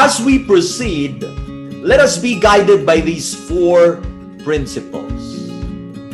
as we proceed, let us be guided by these four principles.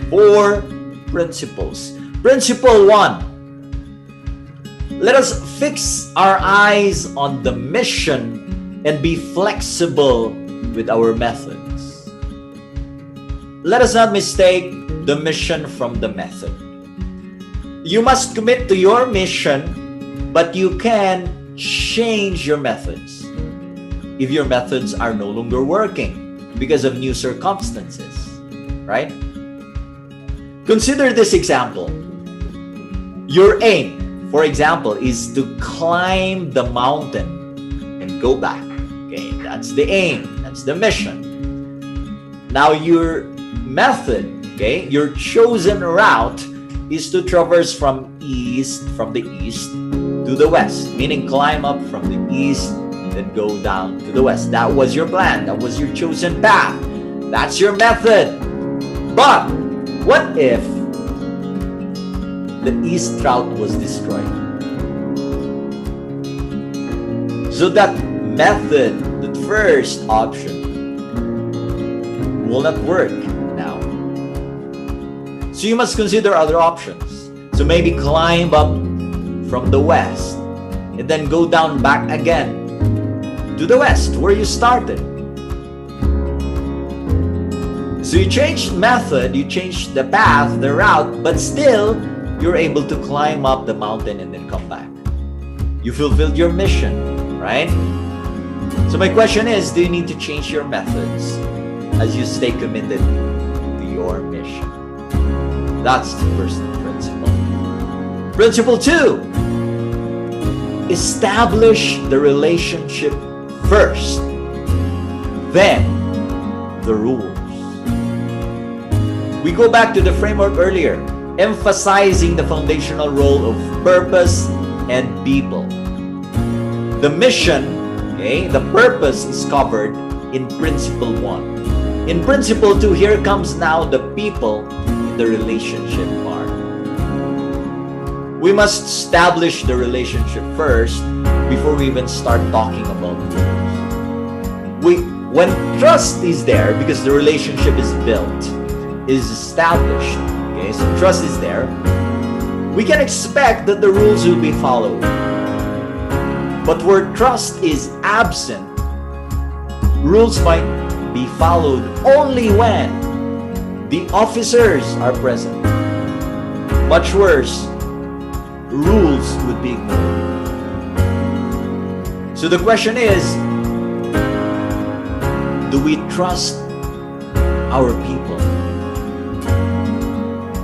Four principles. Principle 1. Let us fix our eyes on the mission and be flexible with our methods. Let us not mistake the mission from the method. You must commit to your mission, but you can change your methods if your methods are no longer working because of new circumstances, right? Consider this example. Your aim, for example, is to climb the mountain and go back. Okay, that's the aim, that's the mission. Now your method, okay, your chosen route is to traverse from the east to the west, meaning climb up from the east then go down to the west. That was your plan. That was your chosen path. That's your method. But what if the east route was destroyed? So that method, the first option, will not work now. So you must consider other options. So maybe climb up from the west and then go down back again to the west where you started. So you changed method, you changed the path, the route, but still you're able to climb up the mountain and then come back. You fulfilled your mission, right? So my question is, do you need to change your methods as you stay committed to your mission? That's the first principle. Principle 2. Establish the relationship first, then the rules. We go back to the framework earlier, emphasizing the foundational role of purpose and people. The mission, okay, the purpose is covered in principle 1. In principle 2, here comes now the people in the relationship part. We must establish the relationship first before we even start talking about rules. When trust is there, because the relationship is built, is established, okay, so trust is there, we can expect that the rules will be followed. But where trust is absent, rules might be followed only when the officers are present. Much worse, rules would be ignored. So the question is, do we trust our people?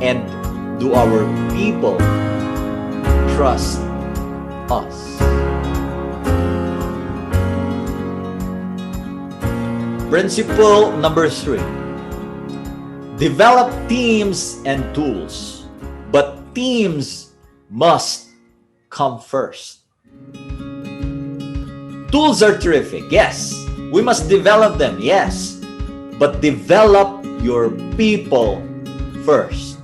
And do our people trust us? Principle number 3. Develop teams and tools, but teams must come first. Tools are terrific, yes. We must develop them, yes. But develop your people first.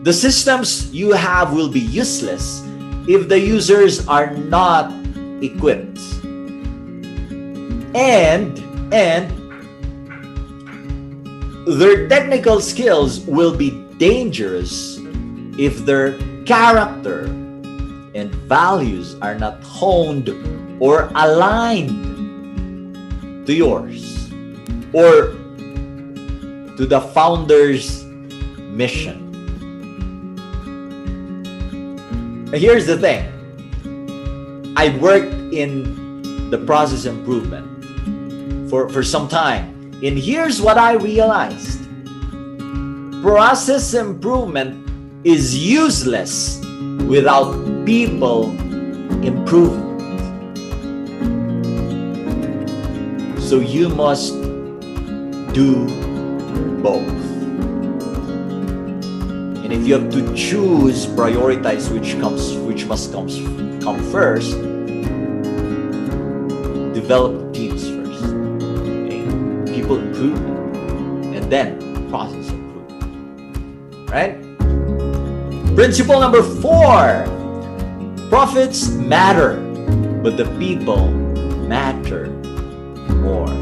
The systems you have will be useless if the users are not equipped. And their technical skills will be dangerous if their character and values are not honed or aligned to yours or to the founder's mission. Here's the thing. I worked in the process improvement for some time. And here's what I realized. Process improvement is useless without people improvement. So you must do both. And if you have to choose, prioritize which must come first, develop teams first. Okay? People improvement and then process improvement. Right? Principle number 4. Profits matter, but the people matter more.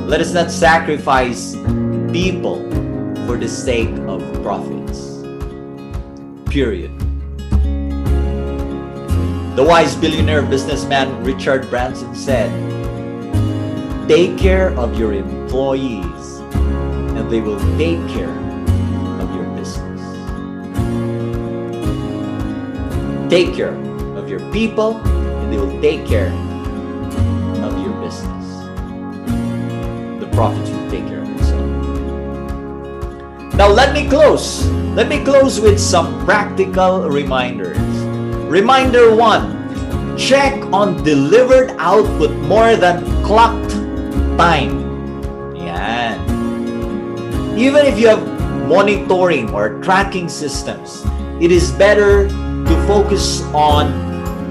Let us not sacrifice people for the sake of profits. Period. The wise billionaire businessman Richard Branson said, "Take care of your employees and they will take care of your business." Take care of your people and they will take care of your business. The profits will take care of themselves. Now let me close. Let me close with some practical reminders. Reminder 1, check on delivered output more than clocked time. Yan. Even if you have monitoring or tracking systems, it is better to focus on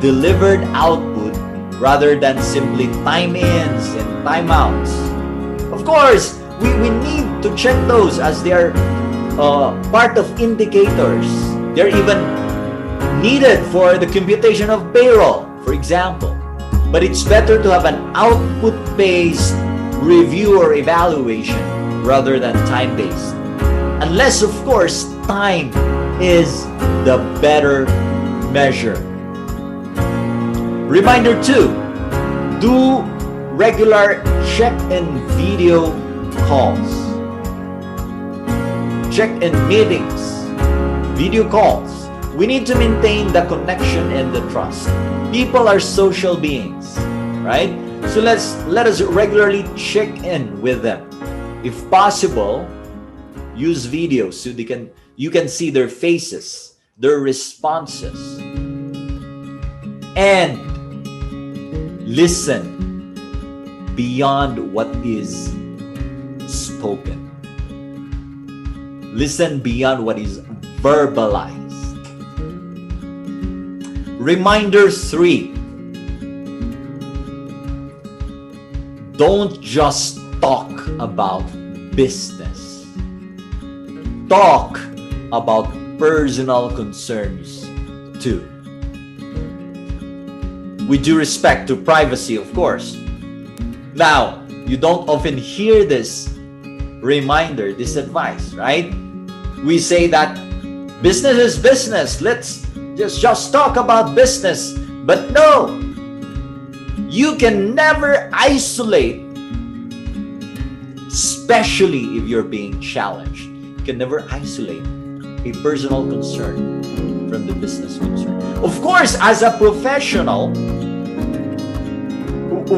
delivered output rather than simply time-ins and time-outs. Of course, we need to check those as they are part of indicators. They're even needed for the computation of payroll, for example. But it's better to have an output-based review or evaluation rather than time-based. Unless, of course, time is the better measure. Reminder 2, do regular check-in video calls. Check-in meetings, video calls. We need to maintain the connection and the trust. People are social beings, right? So let us regularly check in with them. If possible, use videos so you can see their faces, their responses, and listen beyond what is spoken. Listen beyond what is verbalized. Reminder 3, don't just talk about business. Talk about personal concerns too. With due respect to privacy, of course. Now, you don't often hear this reminder, this advice, right? We say that business is business. Let's just talk about business. But no, you can never isolate, especially if you're being challenged. You can never isolate a personal concern from the business concern. Of course, as a professional,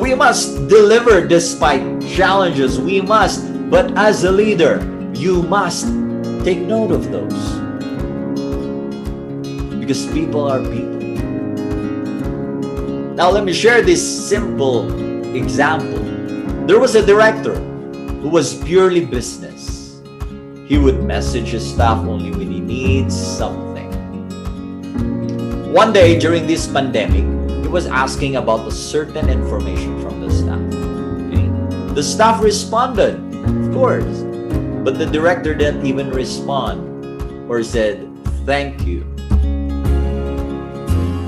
we must deliver despite challenges. We must. But as a leader, you must take note of those. Because people are people. Now let me share this simple example. There was a director who was purely business. He would message his staff only when he needs something. One day during this pandemic, he was asking about a certain information from the staff. Okay? The staff responded, of course, but the director didn't even respond or said, "Thank you."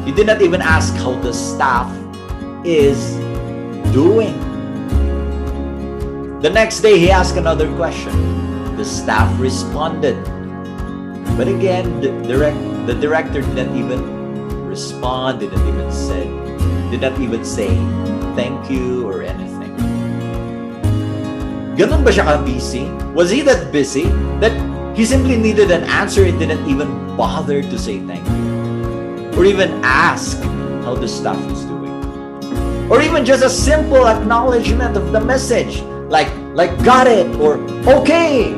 He did not even ask how the staff is doing. The next day, he asked another question. The staff responded. But again, the director didn't even respond, did not even say thank you or anything. Ganun ba siya ka-busy? Was he that busy that he simply needed an answer and didn't even bother to say thank you? Or even ask how the staff is doing? Or even just a simple acknowledgement of the message, like got it or okay.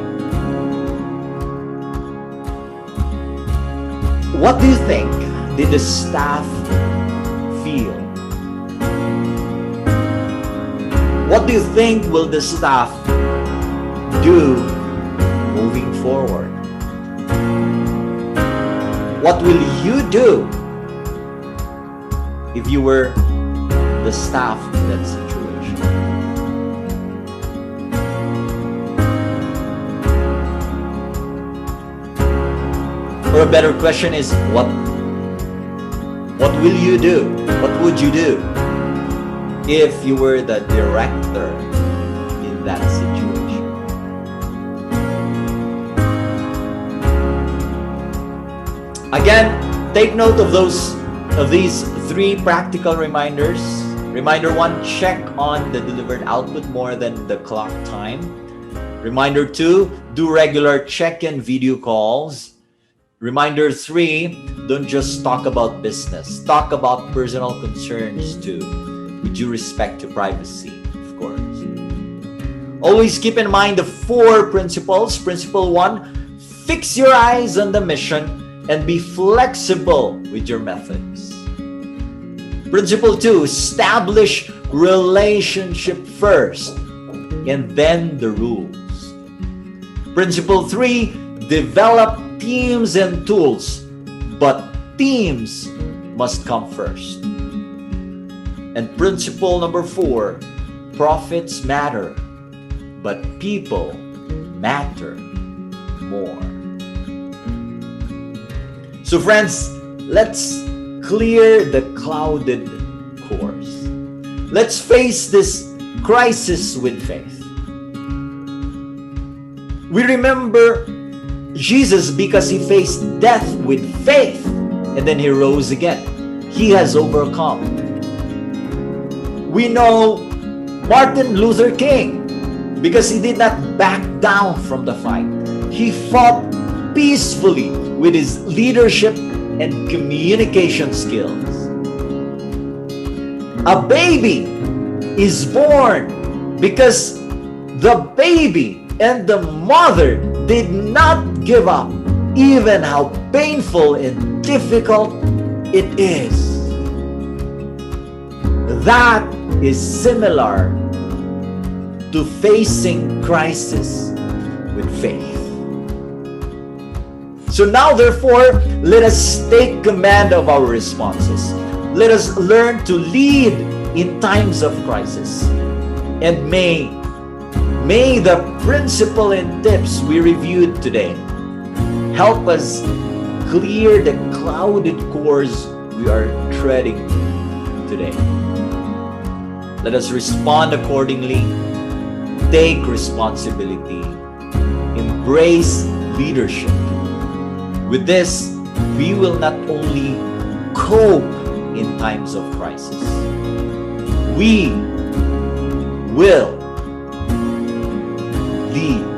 What do you think did the staff feel? What do you think will the staff do moving forward? What will you do if you were the staff in that situation? Or a better question is, what will you do? What would you do if you were the director in that situation? Again, take note of these 3 practical reminders. Reminder 1, check on the delivered output more than the clock time. Reminder 2, do regular check-in video calls. Reminder 3, don't just talk about business. Talk about personal concerns too, with due respect to privacy, of course. Always keep in mind the 4 principles. Principle 1, fix your eyes on the mission and be flexible with your methods. Principle 2, establish relationship first and then the rules. Principle 3, develop teams and tools, but teams must come first. And principle number 4, profits matter, but people matter more. So friends, let's clear the clouded course. Let's face this crisis with faith. We remember Jesus because he faced death with faith and then he rose again. He has overcome. We know Martin Luther King because he did not back down from the fight. He fought peacefully with his leadership and communication skills. A baby is born because the baby and the mother did not give up, even how painful and difficult it is. That is similar to facing crisis with faith. So now, therefore, let us take command of our responses. Let us learn to lead in times of crisis. And may the principle and tips we reviewed today help us clear the clouded course we are treading today. Let us respond accordingly, take responsibility, embrace leadership. With this, we will not only cope in times of crisis, we will lead